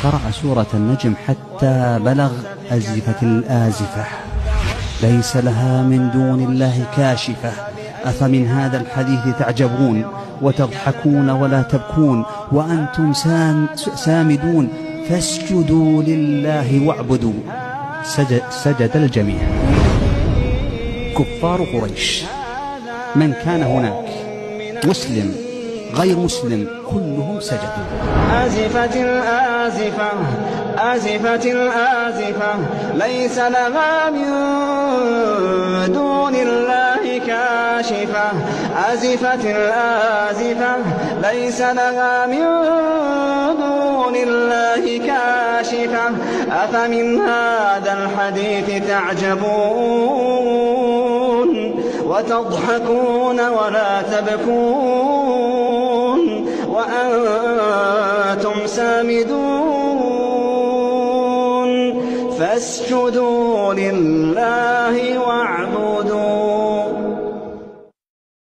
قرأ سورة النجم حتى بلغ أزفت الآزفة ليس لها من دون الله كاشفة أفمن هذا الحديث تعجبون وتضحكون ولا تبكون وأنتم سامدون فاسجدوا لله واعبدوا. سجد الجميع، كفار قريش، من كان هناك، مسلم غير مسلم، كلهم سجدوا. آزفت الآزفة آزفت الآزفة ليس لها من دون الله كاشفة آزفت الآزفة ليس لها من دون الله كاشفة أفمن هذا الحديث تعجبون وتضحكون ولا تبكون وأنتم سامدون فاسجدوا لله واعبدوا.